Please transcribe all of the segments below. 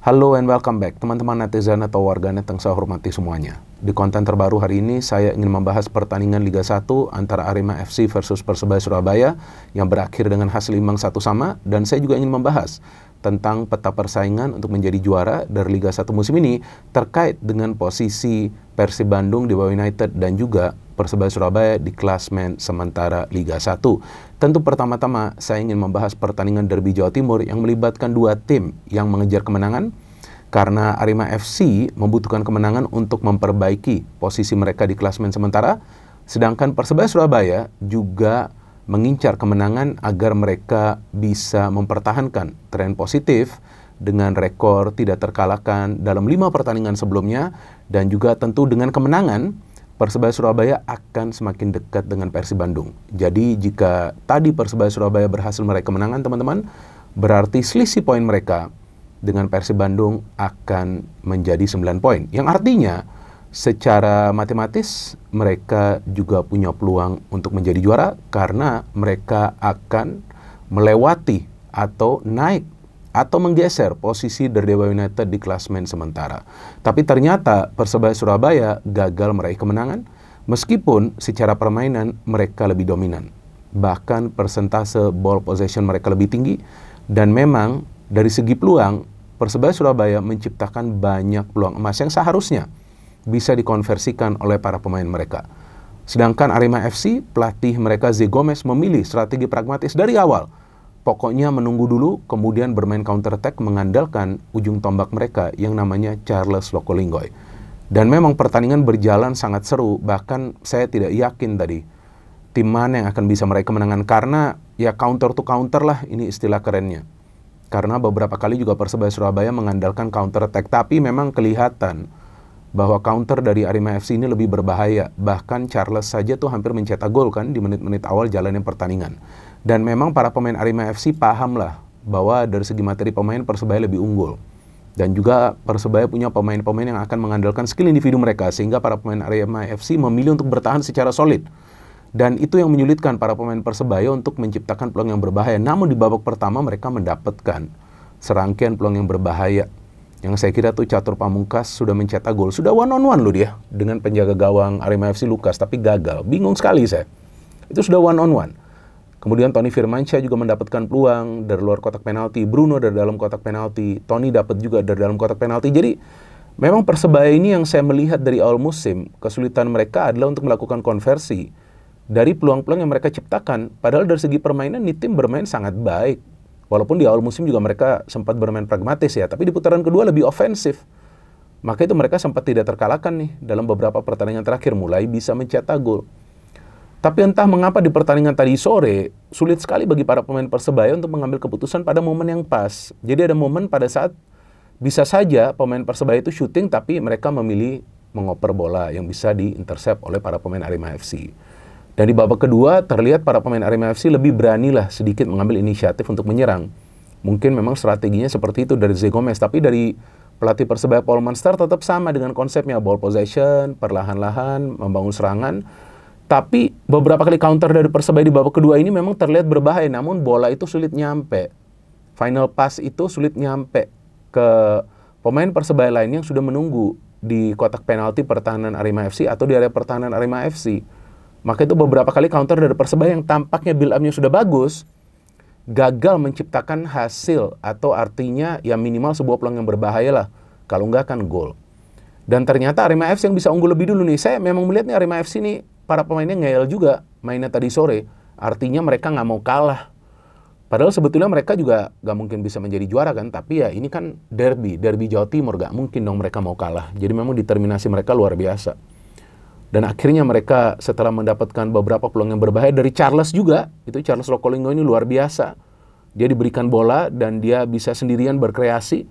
Halo and welcome back, teman-teman netizen atau warganet yang saya hormati semuanya. Di konten terbaru hari ini, saya ingin membahas pertandingan Liga 1 antara Arema FC versus Persebaya Surabaya yang berakhir dengan hasil imbang 1-1, dan saya juga ingin membahas tentang peta persaingan untuk menjadi juara dari Liga 1 musim ini terkait dengan posisi Persib Bandung di bawah United dan juga Persebaya Surabaya di klasmen sementara Liga 1. Tentu pertama-tama saya ingin membahas pertandingan derby Jawa Timur yang melibatkan dua tim yang mengejar kemenangan karena Arema FC membutuhkan kemenangan untuk memperbaiki posisi mereka di klasmen sementara, sedangkan Persebaya Surabaya juga mengincar kemenangan agar mereka bisa mempertahankan tren positif dengan rekor tidak terkalahkan dalam 5 pertandingan sebelumnya, dan juga tentu dengan kemenangan Persebaya Surabaya akan semakin dekat dengan Persib Bandung. Jadi jika tadi Persebaya Surabaya berhasil meraih kemenangan, teman-teman, berarti selisih poin mereka dengan Persib Bandung akan menjadi 9 poin. Yang artinya secara matematis mereka juga punya peluang untuk menjadi juara karena mereka akan melewati atau naik atau menggeser posisi dari Dewa United di klasmen sementara. Tapi ternyata Persebaya Surabaya gagal meraih kemenangan meskipun secara permainan mereka lebih dominan. Bahkan persentase ball possession mereka lebih tinggi, dan memang dari segi peluang Persebaya Surabaya menciptakan banyak peluang emas yang seharusnya bisa dikonversikan oleh para pemain mereka. Sedangkan Arema FC, pelatih mereka Zé Gomes memilih strategi pragmatis dari awal. Pokoknya menunggu dulu, kemudian bermain counter attack mengandalkan ujung tombak mereka yang namanya Charles Lokolinggoy. Dan memang pertandingan berjalan sangat seru, bahkan saya tidak yakin tadi tim mana yang akan bisa meraih kemenangan karena ya counter to counter lah, ini istilah kerennya. Karena beberapa kali juga Persebaya Surabaya mengandalkan counter attack, tapi memang kelihatan bahwa counter dari Arema FC ini lebih berbahaya. Bahkan Charles saja tuh hampir mencetak gol kan di menit-menit awal jalannya pertandingan. Dan memang para pemain Arema FC paham lah bahwa dari segi materi pemain Persebaya lebih unggul. Dan juga Persebaya punya pemain-pemain yang akan mengandalkan skill individu mereka, sehingga para pemain Arema FC memilih untuk bertahan secara solid. Dan itu yang menyulitkan para pemain Persebaya untuk menciptakan peluang yang berbahaya. Namun di babak pertama mereka mendapatkan serangkaian peluang yang berbahaya. Yang saya kira tuh Catur Pamungkas sudah mencetak gol. Sudah one on one loh dia dengan penjaga gawang Arema FC Lukas, tapi gagal. Bingung sekali saya. Itu sudah one on one. Kemudian Tony Firmansyah juga mendapatkan peluang dari luar kotak penalti, Bruno dari dalam kotak penalti, Tony dapat juga dari dalam kotak penalti. Jadi memang Persebaya ini yang saya melihat dari awal musim, kesulitan mereka adalah untuk melakukan konversi dari peluang-peluang yang mereka ciptakan. Padahal dari segi permainan nih tim bermain sangat baik. Walaupun di awal musim juga mereka sempat bermain pragmatis ya, tapi di putaran kedua lebih ofensif. Maka itu mereka sempat tidak terkalahkan nih dalam beberapa pertandingan terakhir, mulai bisa mencetak gol. Tapi entah mengapa di pertandingan tadi sore, sulit sekali bagi para pemain Persebaya untuk mengambil keputusan pada momen yang pas. Jadi ada momen pada saat bisa saja pemain Persebaya itu syuting, tapi mereka memilih mengoper bola yang bisa diintercept oleh para pemain Arema FC. Dan di babak kedua terlihat para pemain Arema FC lebih berani lah sedikit mengambil inisiatif untuk menyerang. Mungkin memang strateginya seperti itu dari Zé Gomes, tapi dari pelatih Persebaya Paul Monster tetap sama dengan konsepnya ball possession, perlahan-lahan membangun serangan. Tapi beberapa kali counter dari Persebaya di babak kedua ini memang terlihat berbahaya, namun bola itu sulit nyampe. Final pass itu sulit nyampe ke pemain Persebaya lain yang sudah menunggu di kotak penalti pertahanan Arema FC atau di area pertahanan Arema FC. Maka itu beberapa kali counter dari Persebaya yang tampaknya build up-nya sudah bagus, gagal menciptakan hasil, atau artinya ya minimal sebuah peluang yang berbahaya lah, kalau enggak kan gol. Dan ternyata Arema FC yang bisa unggul lebih dulu nih. Saya memang melihat nih Arema FC nih, para pemainnya ngeyel juga mainnya tadi sore. Artinya mereka nggak mau kalah. Padahal sebetulnya mereka juga nggak mungkin bisa menjadi juara kan. Tapi ya ini kan derby Jawa Timur, nggak mungkin dong mereka mau kalah. Jadi memang determinasi mereka luar biasa. Dan akhirnya mereka setelah mendapatkan beberapa peluang yang berbahaya dari Charles juga, itu Charles Lokolinggoy ini luar biasa. Dia diberikan bola dan dia bisa sendirian berkreasi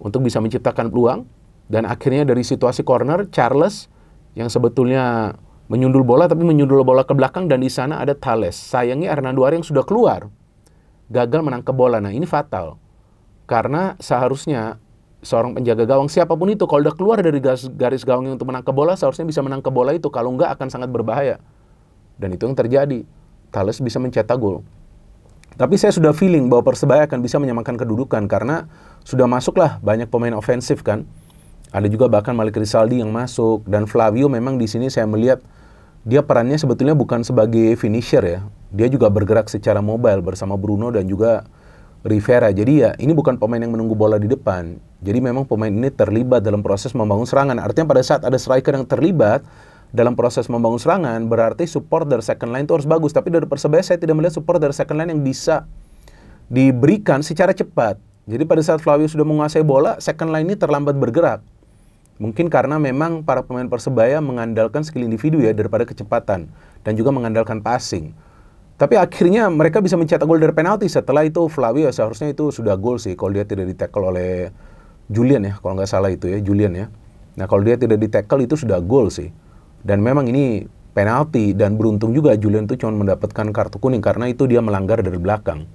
untuk bisa menciptakan peluang. Dan akhirnya dari situasi corner, Charles yang sebetulnya menyundul bola, tapi menyundul bola ke belakang, dan di sana ada Thales. Sayangnya Hernando Ari yang sudah keluar gagal menangkap bola. Nah ini fatal. Karena seharusnya seorang penjaga gawang siapapun itu, kalau udah keluar dari garis gawangnya untuk menangkap bola, seharusnya bisa menangkap bola itu. Kalau enggak akan sangat berbahaya. Dan itu yang terjadi. Thales bisa mencetak gol. Tapi saya sudah feeling bahwa Persebaya akan bisa menyamakan kedudukan karena sudah masuklah banyak pemain ofensif kan. Ada juga bahkan Malik Rizaldi yang masuk, dan Flavio memang di sini saya melihat dia perannya sebetulnya bukan sebagai finisher ya. Dia juga bergerak secara mobile bersama Bruno dan juga Rivera. Jadi ya ini bukan pemain yang menunggu bola di depan. Jadi memang pemain ini terlibat dalam proses membangun serangan. Artinya pada saat ada striker yang terlibat dalam proses membangun serangan, berarti support dari second line itu harus bagus. Tapi dari Persebaya saya tidak melihat support dari second line yang bisa diberikan secara cepat. Jadi pada saat Flavio sudah menguasai bola, second line ini terlambat bergerak. Mungkin karena memang para pemain Persebaya mengandalkan skill individu ya daripada kecepatan. Dan juga mengandalkan passing. Tapi akhirnya mereka bisa mencetak gol dari penalti. Setelah itu Flavio seharusnya itu sudah gol sih, kalau dia tidak di-tackle oleh Julian ya, kalau nggak salah itu ya, Julian ya. Nah kalau dia tidak di-tackle itu sudah gol sih. Dan memang ini penalti, dan beruntung juga Julian itu cuma mendapatkan kartu kuning karena itu dia melanggar dari belakang.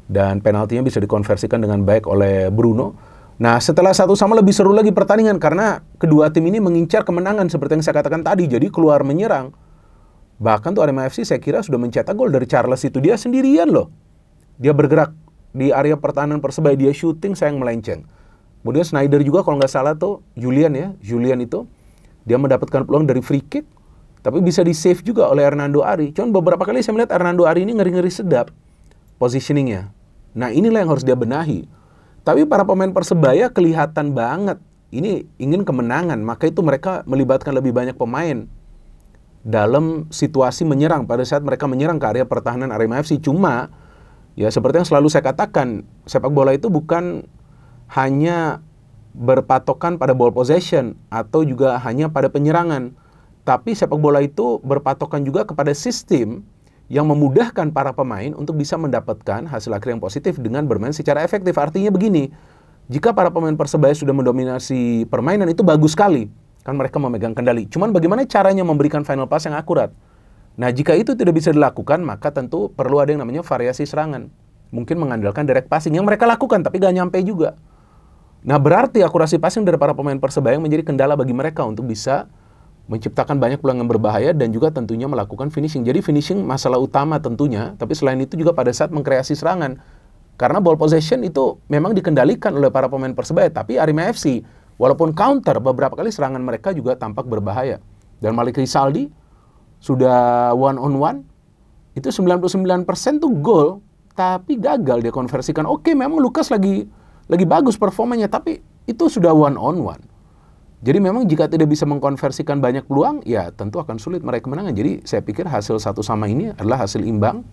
Dan penaltinya bisa dikonversikan dengan baik oleh Bruno. Nah setelah satu sama lebih seru lagi pertandingan karena kedua tim ini mengincar kemenangan seperti yang saya katakan tadi. Jadi keluar menyerang. Bahkan tuh Arema FC saya kira sudah mencetak gol dari Charles itu. Dia sendirian loh. Dia bergerak di area pertahanan Persebaya. Dia shooting sayang melenceng. Kemudian Snyder juga kalau nggak salah tuh Julian ya. Julian itu dia mendapatkan peluang dari free kick, tapi bisa di-save juga oleh Hernando Ari. Cuman beberapa kali saya melihat Hernando Ari ini ngeri-ngeri sedap positioningnya. Nah inilah yang harus dia benahi. Tapi para pemain Persebaya kelihatan banget ini ingin kemenangan. Maka itu mereka melibatkan lebih banyak pemain dalam situasi menyerang pada saat mereka menyerang ke area pertahanan Arema FC. Cuma ya seperti yang selalu saya katakan, sepak bola itu bukan hanya berpatokan pada ball possession atau juga hanya pada penyerangan. Tapi sepak bola itu berpatokan juga kepada sistem yang memudahkan para pemain untuk bisa mendapatkan hasil akhir yang positif dengan bermain secara efektif. Artinya begini, jika para pemain Persebaya sudah mendominasi permainan itu bagus sekali. Kan mereka memegang kendali. Cuman bagaimana caranya memberikan final pass yang akurat? Nah jika itu tidak bisa dilakukan, maka tentu perlu ada yang namanya variasi serangan. Mungkin mengandalkan direct passing yang mereka lakukan tapi gak nyampe juga. Nah berarti akurasi passing dari para pemain Persebaya menjadi kendala bagi mereka untuk bisa menciptakan banyak peluang yang berbahaya dan juga tentunya melakukan finishing. Jadi finishing masalah utama tentunya, tapi selain itu juga pada saat mengkreasi serangan. Karena ball possession itu memang dikendalikan oleh para pemain Persebaya, tapi Arema FC walaupun counter beberapa kali serangan mereka juga tampak berbahaya. Dan Malik Rizaldi sudah one on one, itu 99% tuh gol, tapi gagal dia konversikan. Oke, memang Lukas lagi bagus performanya, tapi itu sudah one on one. Jadi memang jika tidak bisa mengkonversikan banyak peluang, ya tentu akan sulit meraih kemenangan. Jadi saya pikir hasil satu sama ini adalah hasil imbang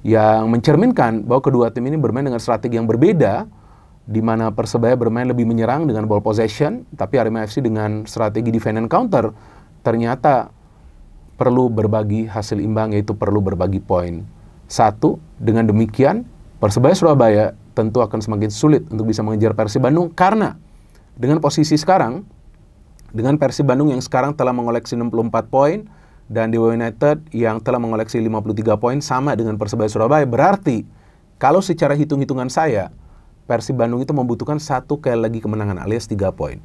yang mencerminkan bahwa kedua tim ini bermain dengan strategi yang berbeda, di mana Persebaya bermain lebih menyerang dengan ball possession, tapi Arema FC dengan strategi defend and counter. Ternyata perlu berbagi hasil imbang, yaitu perlu berbagi poin. Satu, dengan demikian Persebaya Surabaya tentu akan semakin sulit untuk bisa mengejar Persib Bandung, karena dengan posisi sekarang, dengan Persib Bandung yang sekarang telah mengoleksi 64 poin dan Dewa United yang telah mengoleksi 53 poin sama dengan Persebaya Surabaya, berarti kalau secara hitung-hitungan saya, Persib Bandung itu membutuhkan satu kali lagi kemenangan alias 3 poin.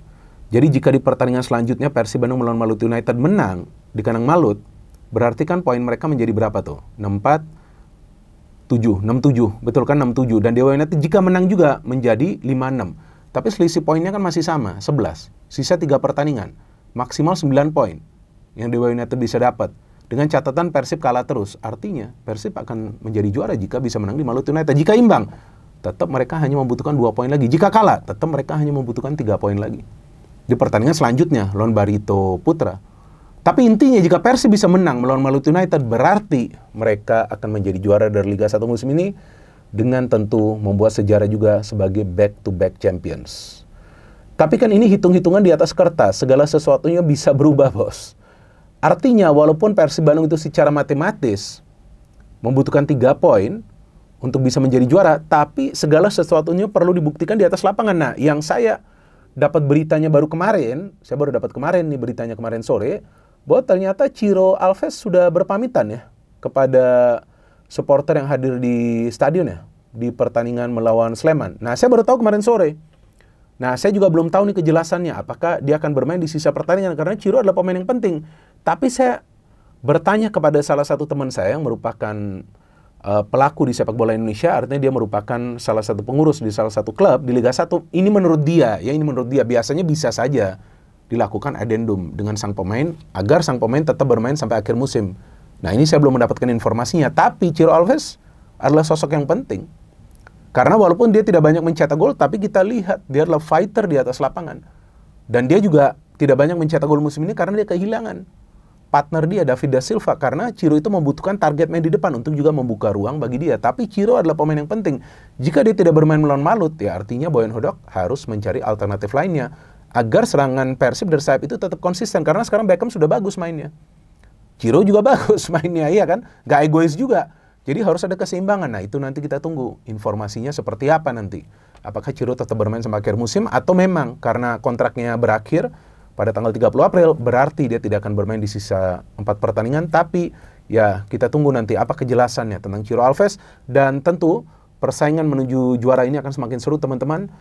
Jadi jika di pertandingan selanjutnya Persib Bandung melawan Malut United menang di kandang Malut, berarti kan poin mereka menjadi berapa tuh? 67, betul kan 67. Dan Dewa United jika menang juga menjadi 56. Tapi selisih poinnya kan masih sama, 11. Sisa 3 pertandingan, maksimal 9 poin yang Dewa United bisa dapat. Dengan catatan Persib kalah terus. Artinya Persib akan menjadi juara jika bisa menang di Malut United. Jika imbang, tetap mereka hanya membutuhkan 2 poin lagi. Jika kalah, tetap mereka hanya membutuhkan 3 poin lagi di pertandingan selanjutnya lawan Barito Putra. Tapi intinya jika Persib bisa menang melawan Malut United, berarti mereka akan menjadi juara dari Liga 1 musim ini, dengan tentu membuat sejarah juga sebagai back-to-back champions. Tapi kan ini hitung-hitungan di atas kertas, segala sesuatunya bisa berubah, bos. Artinya walaupun Persib Bandung itu secara matematis membutuhkan 3 poin untuk bisa menjadi juara, tapi segala sesuatunya perlu dibuktikan di atas lapangan. Nah, yang saya dapat beritanya baru kemarin, saya baru dapat kemarin nih beritanya kemarin sore, bahwa ternyata Ciro Alves sudah berpamitan ya kepada supporter yang hadir di stadion ya, di pertandingan melawan Sleman. Nah, saya baru tahu kemarin sore. Nah, saya juga belum tahu nih kejelasannya, apakah dia akan bermain di sisa pertandingan, karena Ciro adalah pemain yang penting. Tapi saya bertanya kepada salah satu teman saya yang merupakan pelaku di sepak bola Indonesia, artinya dia merupakan salah satu pengurus di salah satu klub di Liga 1. Ini menurut dia, biasanya bisa saja dilakukan adendum dengan sang pemain agar sang pemain tetap bermain sampai akhir musim. Nah, ini saya belum mendapatkan informasinya, tapi Ciro Alves adalah sosok yang penting. Karena walaupun dia tidak banyak mencetak gol, tapi kita lihat dia adalah fighter di atas lapangan. Dan dia juga tidak banyak mencetak gol musim ini karena dia kehilangan partner dia, David da Silva, karena Ciro itu membutuhkan target main di depan untuk juga membuka ruang bagi dia. Tapi Ciro adalah pemain yang penting. Jika dia tidak bermain melawan Malut, ya artinya Boyan Hodak harus mencari alternatif lainnya agar serangan Persib dari sayap itu tetap konsisten. Karena sekarang Beckham sudah bagus mainnya. Ciro juga bagus mainnya, iya kan? Gak egois juga. Jadi harus ada keseimbangan. Nah, itu nanti kita tunggu informasinya seperti apa nanti. Apakah Ciro tetap bermain sampai akhir musim atau memang karena kontraknya berakhir pada tanggal 30 April, berarti dia tidak akan bermain di sisa 4 pertandingan, tapi ya kita tunggu nanti apa kejelasannya tentang Ciro Alves, dan tentu persaingan menuju juara ini akan semakin seru teman-teman,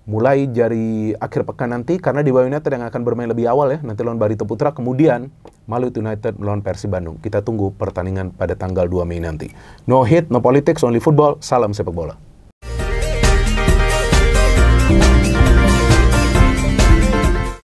mulai dari akhir pekan nanti, karena Dewa United yang akan bermain lebih awal ya, nanti lawan Barito Putra, kemudian Malut United melawan Persib Bandung. Kita tunggu pertandingan pada tanggal 2 Mei nanti. No hit, no politics, only football, salam sepak bola.